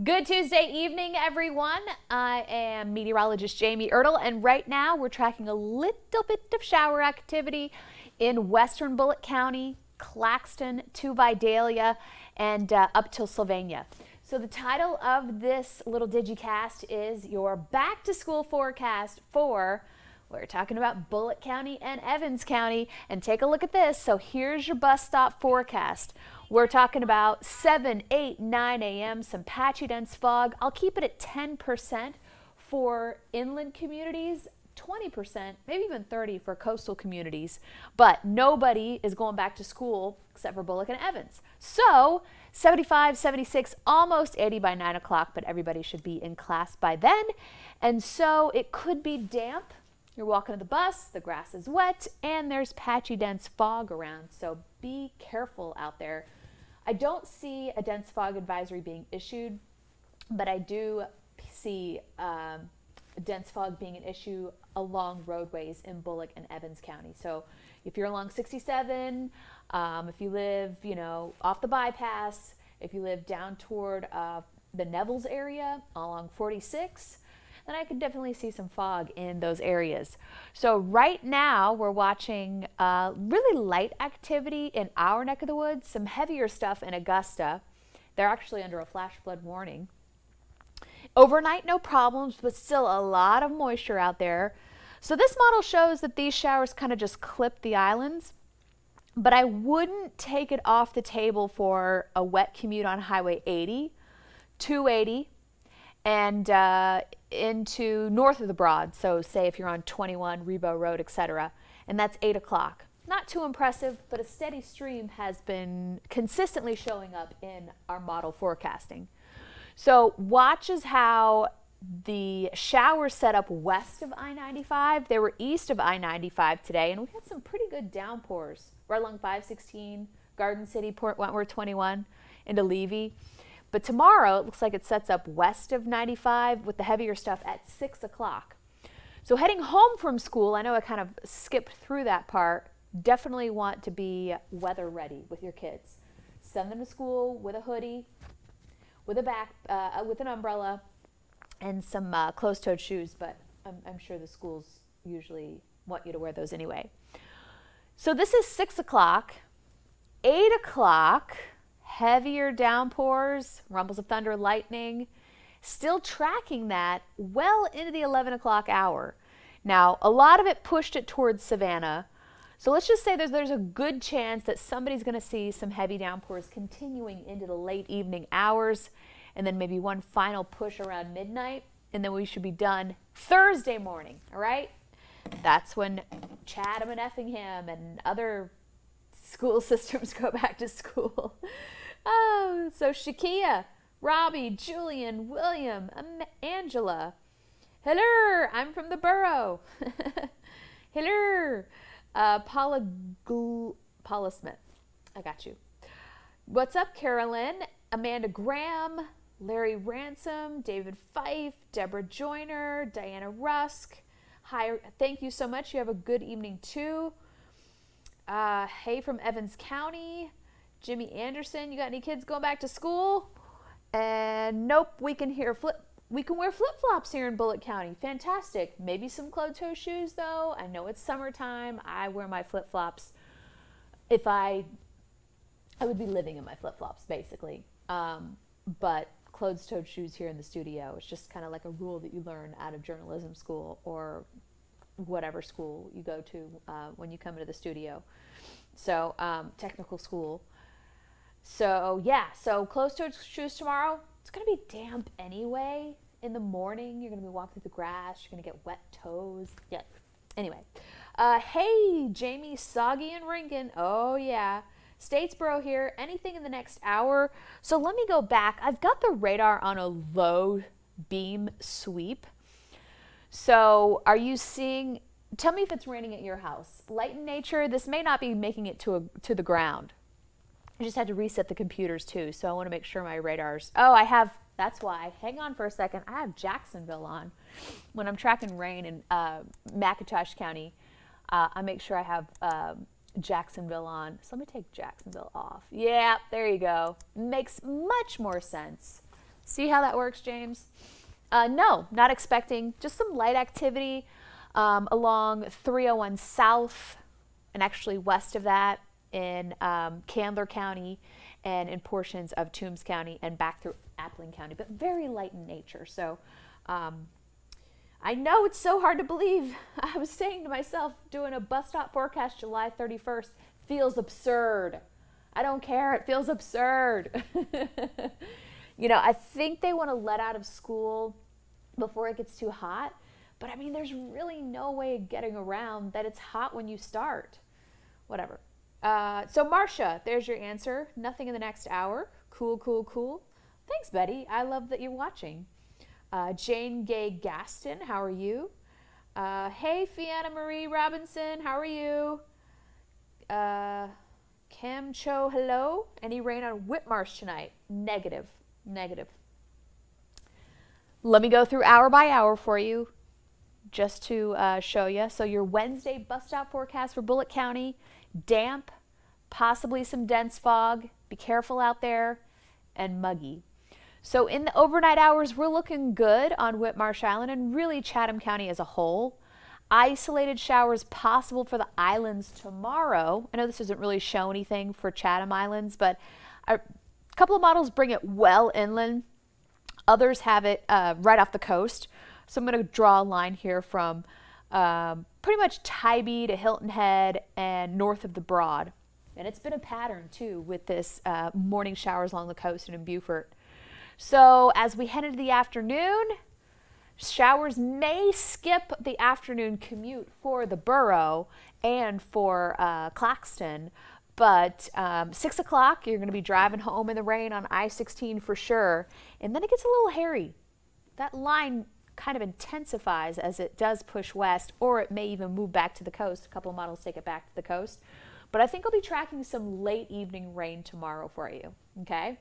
Good Tuesday evening, everyone. I am meteorologist Jamie Ertl, and right now we're tracking a little bit of shower activity in western Bullitt County, Claxton to Vidalia, and up till Sylvania. So the title of this little digicast is your back to school forecast for, we're talking about Bullitt County and Evans County. And take a look at this. So here's your bus stop forecast. We're talking about 7, 8, 9 a.m., some patchy dense fog. I'll keep it at 10% for inland communities, 20%, maybe even 30% for coastal communities. But nobody is going back to school except for Bullock and Evans. So 75, 76, almost 80 by 9 o'clock, but everybody should be in class by then. And so it could be damp. You're walking to the bus, the grass is wet, and there's patchy dense fog around. So be careful out there. I don't see a dense fog advisory being issued, but I do see dense fog being an issue along roadways in Bullock and Evans County. So if you're along 67, if you live, off the bypass, if you live down toward the Neville's area along 46, then I could definitely see some fog in those areas. So right now we're watching really light activity in our neck of the woods, some heavier stuff in Augusta. They're actually under a flash flood warning. Overnight, no problems, but still a lot of moisture out there. So this model shows that these showers kind of just clip the islands, but I wouldn't take it off the table for a wet commute on Highway 80, 280, and into north of the Broad. So say if you're on 21, Rebo Road, etc., and that's 8 o'clock. Not too impressive, but a steady stream has been consistently showing up in our model forecasting. So watch as how the showers set up west of I-95. They were east of I-95 today, and we had some pretty good downpours right along 516, Garden City, Port Wentworth 21, into Levy. But tomorrow, it looks like it sets up west of 95 with the heavier stuff at 6 o'clock. So heading home from school, I know I kind of skipped through that part, definitely want to be weather ready with your kids. Send them to school with a hoodie, with with an umbrella, and some closed-toed shoes, but I'm sure the schools usually want you to wear those anyway. So this is 6 o'clock, 8 o'clock, heavier downpours, rumbles of thunder, lightning, still tracking that well into the 11 o'clock hour. Now, a lot of it pushed it towards Savannah. So let's just say there's a good chance that somebody's going to see some heavy downpours continuing into the late evening hours, and then maybe one final push around midnight, and then we should be done Thursday morning, all right? That's when Chatham and Effingham and other school systems go back to school. Oh, so Shakia, Robbie, Julian, William, Angela. Hello, I'm from the borough. Hello. Paula Smith. I got you. What's up, Carolyn? Amanda Graham, Larry Ransom, David Fife, Deborah Joyner, Diana Rusk. Hi, thank you so much. You have a good evening too. Hey from Evans County. Jimmy Anderson, you got any kids going back to school? And nope, we can wear flip-flops here in Bullitt County. Fantastic. Maybe some closed-toe shoes though. I know it's summertime. I wear my flip-flops. If I would be living in my flip-flops basically. But closed-toed shoes here in the studio, it's just kind of like a rule that you learn out of journalism school or whatever school you go to when you come into the studio. So technical school. So yeah, so closed-toed shoes tomorrow. It's going to be damp anyway. In the morning, you're going to be walking through the grass. You're going to get wet toes. Yeah. Anyway. Hey, Jamie, Soggy and Rinkin. Oh, yeah. Statesboro here. Anything in the next hour? So let me go back. I've got the radar on a low beam sweep. So are you seeing... Tell me if it's raining at your house. Light in nature. This may not be making it to the ground. I just had to reset the computers too, so I want to make sure my radars... Oh, I have... That's why. Hang on for a second. I have Jacksonville on. When I'm tracking rain in McIntosh County, I make sure I have Jacksonville on. So let me take Jacksonville off. Yeah, there you go. Makes much more sense. See how that works, James? No, not expecting. Just some light activity along 301 South and actually west of that in Candler County and in portions of Toombs County and back through Appling County, but very light in nature. So I know it's so hard to believe. I was saying to myself, doing a bus stop forecast July 31st feels absurd. I don't care. It feels absurd. You know, I think they want to let out of school before it gets too hot. But I mean, there's really no way of getting around that it's hot when you start. Whatever. So Marcia, there's your answer. Nothing in the next hour. Cool, cool, cool. Thanks, Betty. I love that you're watching. Jane Gay Gaston, how are you? Hey, Fianna Marie Robinson, how are you? Kim Cho, hello. Any rain on Whitmarsh tonight? Negative. Negative. Let me go through hour by hour for you just to show you. So your Wednesday bus stop forecast for Bullitt County, damp, possibly some dense fog. Be careful out there, and muggy. So in the overnight hours, we're looking good on Whitmarsh Island and really Chatham County as a whole. Isolated showers possible for the islands tomorrow. I know this doesn't really show anything for Chatham Islands, but a couple of models bring it well inland. Others have it right off the coast. So I'm going to draw a line here from pretty much Tybee to Hilton Head and north of the Broad. And it's been a pattern too with this morning showers along the coast and in Beaufort. So as we head into the afternoon, showers may skip the afternoon commute for the borough and for Claxton. But 6 o'clock, you're going to be driving home in the rain on I-16 for sure. And then it gets a little hairy. That line kind of intensifies as it does push west, or it may even move back to the coast. A couple of models take it back to the coast. But I think I'll be tracking some late evening rain tomorrow for you, okay?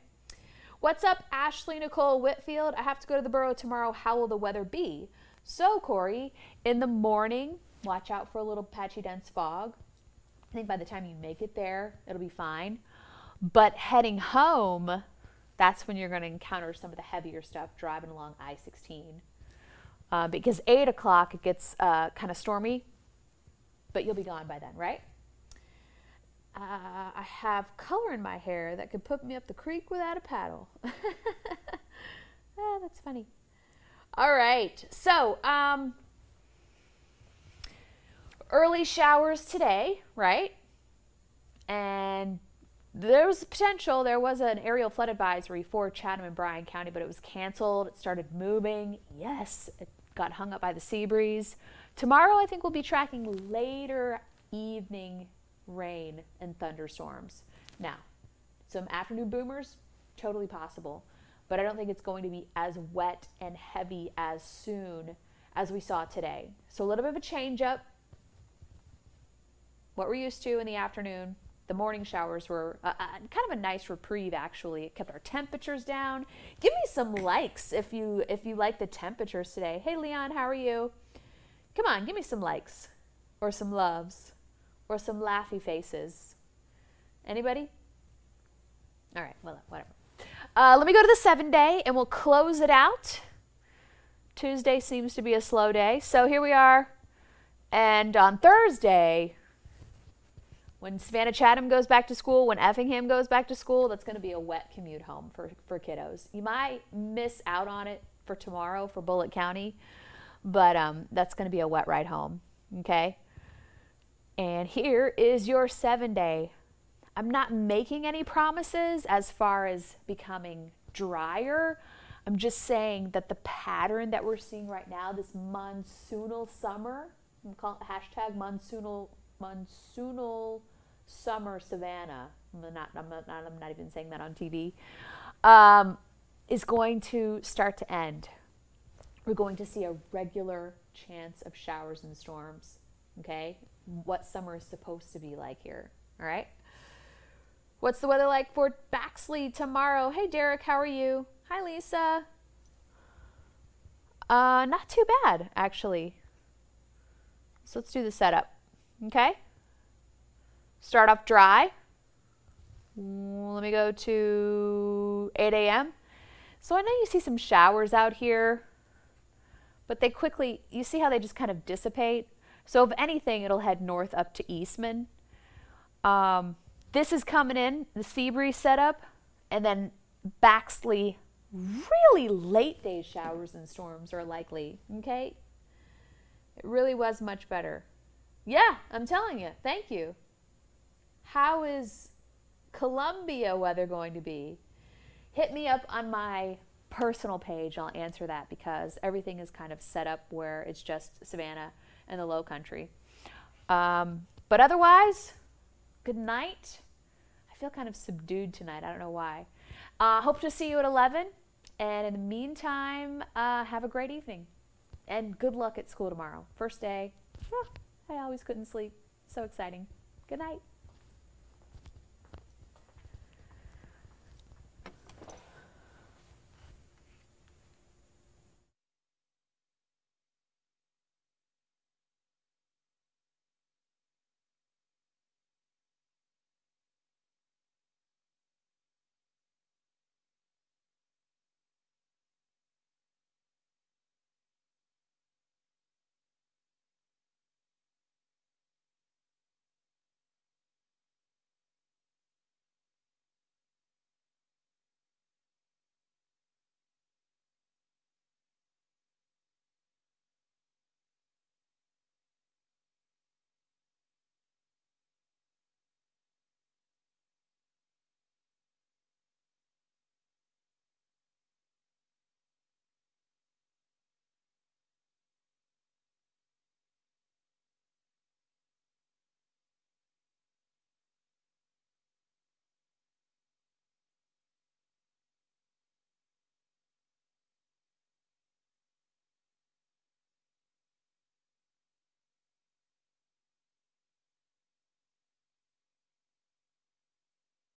What's up, Ashley Nicole Whitfield? I have to go to the borough tomorrow. How will the weather be? So, Corey, in the morning, watch out for a little patchy dense fog. I think by the time you make it there, it'll be fine. But heading home, that's when you're going to encounter some of the heavier stuff driving along I-16. Because 8 o'clock, it gets kind of stormy, but you'll be gone by then, right? I have color in my hair that could put me up the creek without a paddle. That's funny. All right, so early showers today, right? And there was potential. There was an aerial flood advisory for Chatham and Bryan County, but it was canceled. It started moving. Yes, it got hung up by the sea breeze. Tomorrow, I think we'll be tracking later evening rain and thunderstorms. Now, some afternoon boomers, totally possible, but I don't think it's going to be as wet and heavy as soon as we saw today. So a little bit of a change up. What we're used to in the afternoon, the morning showers were kind of a nice reprieve, actually. It kept our temperatures down. Give me some likes if you like the temperatures today. Hey, Leon, how are you? Come on, give me some likes or some loves or some laughy faces. Anybody? All right, well, whatever. Let me go to the 7-day and we'll close it out. Tuesday seems to be a slow day. So here we are. And on Thursday, when Savannah Chatham goes back to school, when Effingham goes back to school, that's going to be a wet commute home for kiddos. You might miss out on it for tomorrow for Bullitt County, but that's going to be a wet ride home, okay? And here is your 7-day. I'm not making any promises as far as becoming drier. I'm just saying that the pattern that we're seeing right now, this monsoonal summer, I'm calling it hashtag monsoonal summer Savannah. I'm not even saying that on TV. Is going to start to end. We're going to see a regular chance of showers and storms. Okay, what summer is supposed to be like here. All right. What's the weather like for Baxley tomorrow? Hey, Derek, how are you? Hi, Lisa. Not too bad, actually. So let's do the setup. Okay. Start off dry. Let me go to 8 a.m. So I know you see some showers out here, but they quickly, you see how they just kind of dissipate? So if anything, it'll head north up to Eastman. This is coming in, the Seabury setup, and then Baxley, really late day showers and storms are likely, okay? It really was much better. Yeah, I'm telling you, thank you. How is Columbia weather going to be? Hit me up on my personal page. I'll answer that because everything is kind of set up where it's just Savannah and the low country. But otherwise, good night. I feel kind of subdued tonight. I don't know why. Hope to see you at 11. And in the meantime, have a great evening. And good luck at school tomorrow. First day. I always couldn't sleep. So exciting. Good night.